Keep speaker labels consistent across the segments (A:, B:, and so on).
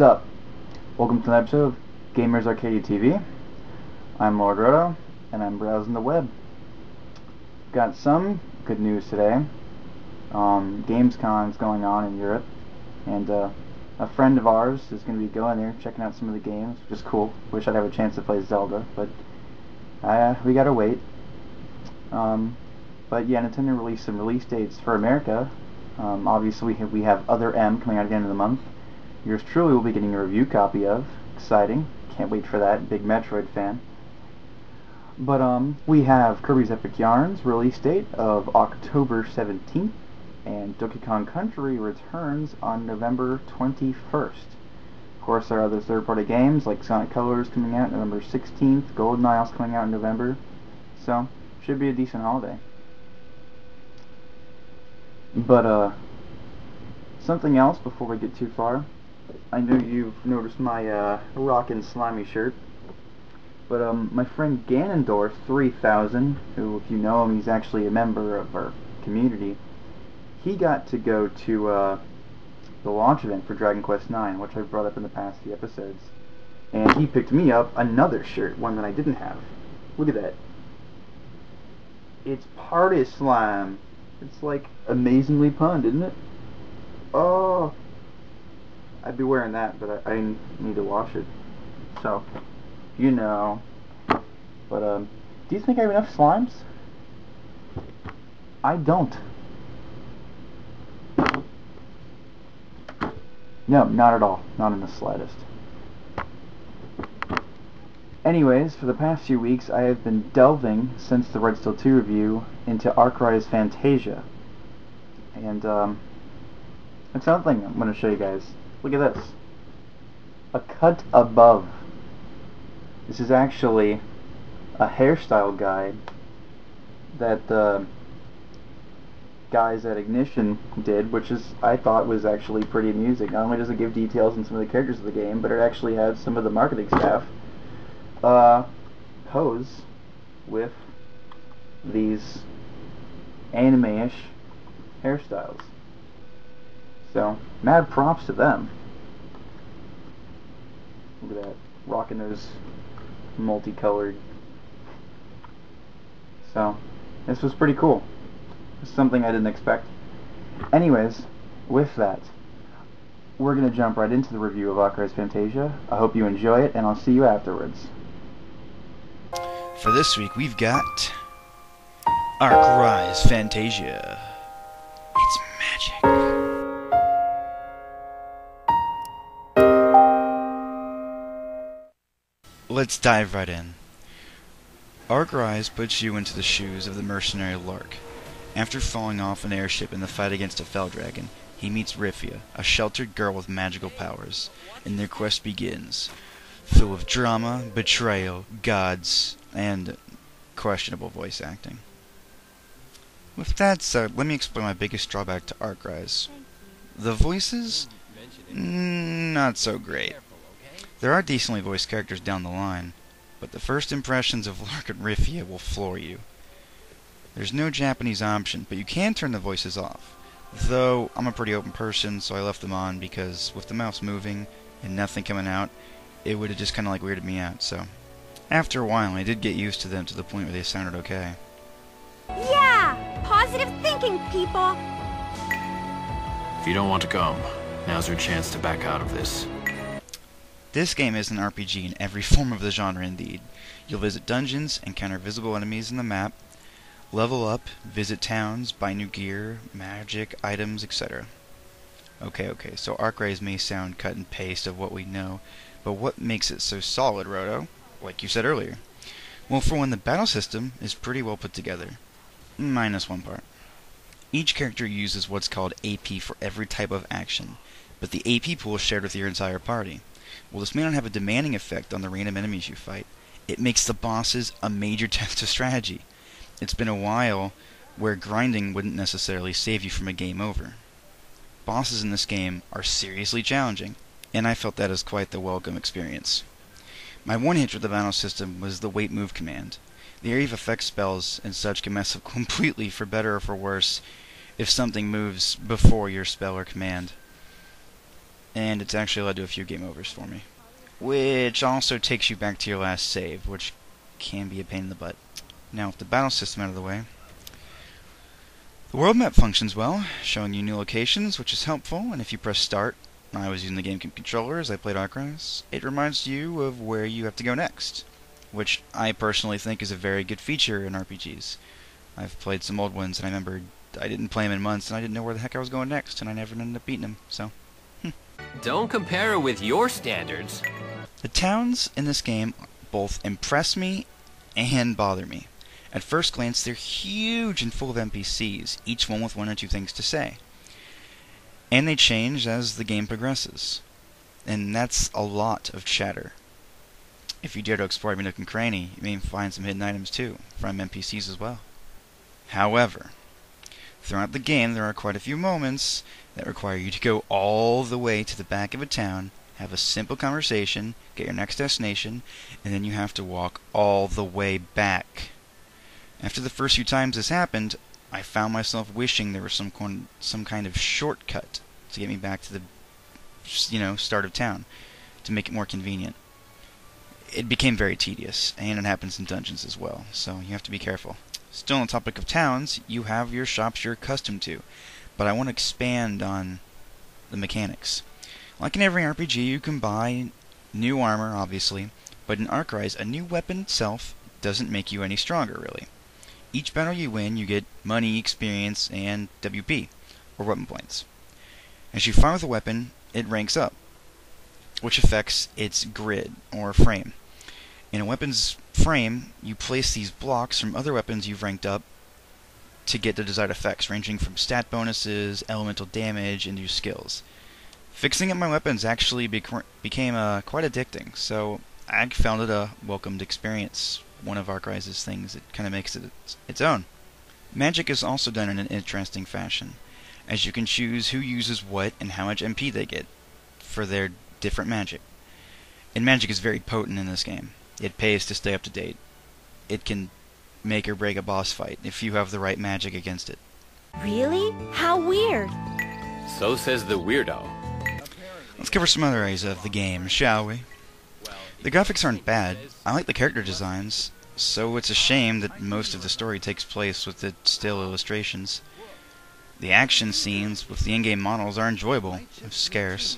A: up? Welcome to an episode of GamersArcadiaTV. I'm Lord Roto, and I'm browsing the web. Got some good news today. Gamescom's going on in Europe, and a friend of ours is going to be going there, checking out some of the games, which is cool. Wish I'd have a chance to play Zelda, but we gotta wait. But yeah, Nintendo released some release dates for America. Obviously, we have Other M coming out at the end of the month. Yours truly will be getting a review copy of. Exciting. Can't wait for that. Big Metroid fan. But we have Kirby's Epic Yarn's release date of October 17th, and Donkey Kong Country returns on November 21st. Of course, there are other third-party games like Sonic Colors coming out November 16th, GoldenEye also coming out in November, so should be a decent holiday. But something else before we get too far. I know you've noticed my rockin' slimy shirt, but my friend Ganondorf 3000, who, if you know him, he's actually a member of our community, he got to go to the launch event for Dragon Quest IX, which I've brought up in the past few episodes, and he picked me up another shirt, one that I didn't have. Look at that. It's Party Slime. It's like amazingly punned, isn't it? Oh, I'd be wearing that, but I need to wash it. So, you know. But do you think I have enough slimes? I don't. No, not at all. Not in the slightest. Anyways, for the past few weeks, I have been delving, since the Red Steel 2 review, into Arcadia's Fantasia. And, it's something I'm going to show you guys. Look at this. A cut above. This is actually a hairstyle guide that the guys at Ignition did, which is, I thought, was actually pretty amusing. Not only does it give details on some of the characters of the game, but it actually has some of the marketing staff pose with these anime-ish hairstyles. So, mad props to them. Look at that, rocking those multicolored. So, this was pretty cool. It's something I didn't expect. Anyways, with that, we're going to jump right into the review of Arcadia's Fantasia. I hope you enjoy it, and I'll see you afterwards.
B: For this week, we've got Arcadia's Fantasia. It's magic. Let's dive right in. Arcadia's puts you into the shoes of the mercenary Lark. After falling off an airship in the fight against a fell dragon, he meets Rifia, a sheltered girl with magical powers, and their quest begins, full of drama, betrayal, gods, and questionable voice acting. With that said, let me explain my biggest drawback to Arcadia's. The voices? Not so great. There are decently voiced characters down the line, but the first impressions of Lark and Rifia will floor you. There's no Japanese option, but you can turn the voices off. Though, I'm a pretty open person, so I left them on because with the mouse moving and nothing coming out, it would have just kind of like weirded me out, so. After a while, I did get used to them to the point where they sounded okay.
C: Yeah! Positive thinking, people!
D: If you don't want to come, now's your chance to back out of this.
B: This game is an RPG in every form of the genre indeed. You'll visit dungeons, encounter visible enemies in the map, level up, visit towns, buy new gear, magic, items, etc. Okay, so Arcadia's may sound cut and paste of what we know, but what makes it so solid, Roto? Like you said earlier. Well, for one, the battle system is pretty well put together. Minus one part. Each character uses what's called AP for every type of action, but the AP pool is shared with your entire party. While this may not have a demanding effect on the random enemies you fight, it makes the bosses a major test of strategy. It's been a while where grinding wouldn't necessarily save you from a game over. Bosses in this game are seriously challenging, and I felt that as quite the welcome experience. My one hitch with the battle system was the wait move command. The area of effect spells and such can mess up completely, for better or for worse, if something moves before your spell or command. and it's actually led to a few game overs for me. Which also takes you back to your last save, which can be a pain in the butt. Now, with the battle system out of the way, the world map functions well, showing you new locations, which is helpful, and if you press start, I was using the GameCube controller as I played Arcrise, it reminds you of where you have to go next, which I personally think is a very good feature in RPGs. I've played some old ones, and I remember I didn't play them in months, and I didn't know where the heck I was going next, and I never ended up beating them, so.
E: Don't compare it with your standards.
B: The towns in this game both impress me and bother me. At first glance, they're huge and full of NPCs, each one with one or two things to say. And they change as the game progresses. And that's a lot of chatter. If you dare to explore every nook and cranny, you may find some hidden items too, from NPCs as well. However, throughout the game there are quite a few moments that require you to go all the way to the back of a town, have a simple conversation, get your next destination, and then you have to walk all the way back. After the first few times this happened, I found myself wishing there was some kind of shortcut to get me back to the, start of town, to make it more convenient. It became very tedious, and it happens in dungeons as well, so you have to be careful. Still on the topic of towns, you have your shops you're accustomed to, but I want to expand on the mechanics. Like in every RPG, you can buy new armor, obviously, but in Arcrise, a new weapon itself doesn't make you any stronger, really. Each battle you win, you get money, experience, and WP, or weapon points. As you fire with a weapon, it ranks up, which affects its grid, or frame. In a weapon's frame, you place these blocks from other weapons you've ranked up to get the desired effects, ranging from stat bonuses, elemental damage, and new skills. Fixing up my weapons actually became quite addicting, so I found it a welcomed experience. One of Arcrise's things that kind of makes it its own. Magic is also done in an interesting fashion, as you can choose who uses what and how much MP they get for their different magic. And magic is very potent in this game. It pays to stay up to date. It can make or break a boss fight if you have the right magic against it.
C: Really? How weird.
E: So says the weirdo.
B: Let's cover some other areas of the game, shall we? The graphics aren't bad. I like the character designs, so it's a shame that most of the story takes place with the still illustrations. The action scenes with the in-game models are enjoyable, if scarce.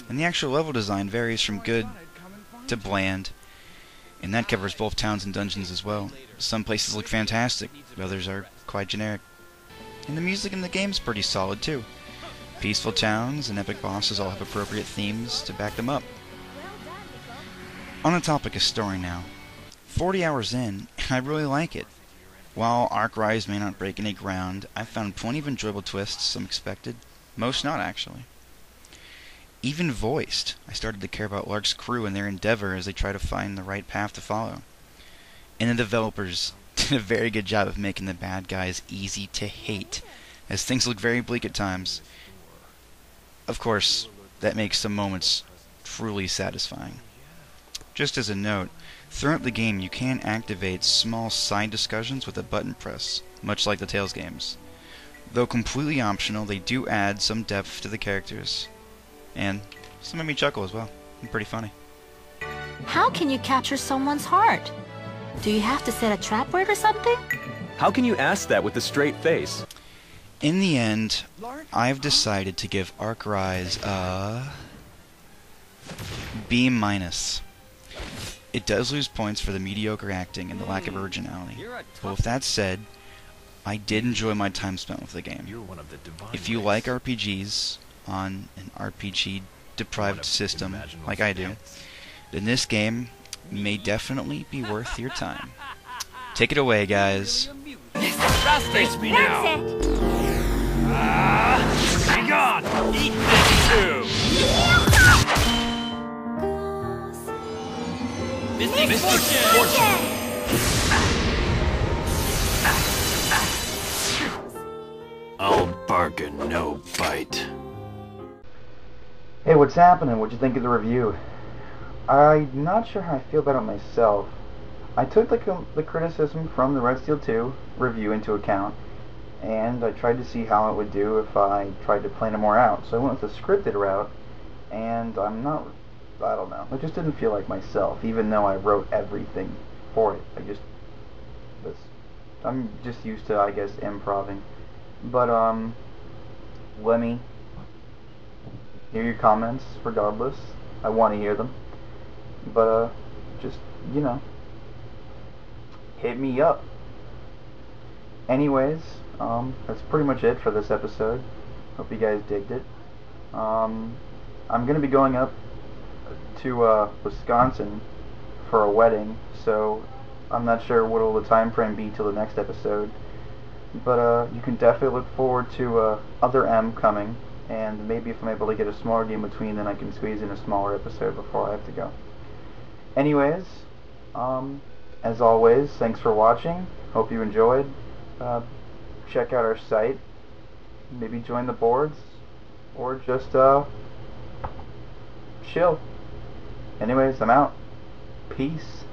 B: And the actual level design varies from good to bland, and that covers both towns and dungeons as well. Some places look fantastic, others are quite generic. And the music in the game's pretty solid too. Peaceful towns and epic bosses all have appropriate themes to back them up. On the topic of story now, 40 hours in, and I really like it. While Arcrise may not break any ground, I've found plenty of enjoyable twists, some expected, most not actually. Even voiced, I started to care about Lark's crew and their endeavor as they try to find the right path to follow. And the developers did a very good job of making the bad guys easy to hate, as things look very bleak at times. Of course, that makes some moments truly satisfying. Just as a note, throughout the game you can activate small side discussions with a button press, much like the Tales games. Though completely optional, they do add some depth to the characters, and some made me chuckle as well. And pretty funny.
F: How can you capture someone's heart? Do you have to set a trap word or something?
G: How can you ask that with a straight face?
B: In the end, I've decided to give Arcrise a B-. It does lose points for the mediocre acting and the lack of originality. But with that said, I did enjoy my time spent with the game. If you like RPGs on an RPG-deprived system like I do, then this game may definitely be worth your time. Take it away, guys.
E: Face me now.
C: That's it.
E: Be gone. Eat this too. Misfortune.
D: I'll bark and no bite.
A: Hey, what's happening? What'd you think of the review? I'm not sure how I feel about it myself. I took the criticism from the Red Steel 2 review into account, and I tried to see how it would do if I tried to plan it more out. So I went with the scripted route, and I don't know, I just didn't feel like myself, even though I wrote everything for it. I'm just used to, I guess, improving. But, let me hear your comments, regardless. I want to hear them. But, just, you know, hit me up. Anyways, that's pretty much it for this episode. Hope you guys digged it. I'm gonna be going up to, Wisconsin for a wedding, so I'm not sure what will the time frame be till the next episode. But, you can definitely look forward to, other M coming, and maybe if I'm able to get a smaller game between, then I can squeeze in a smaller episode before I have to go. Anyways, as always, thanks for watching. Hope you enjoyed. Check out our site. Maybe join the boards. Or just, chill. Anyways, I'm out. Peace.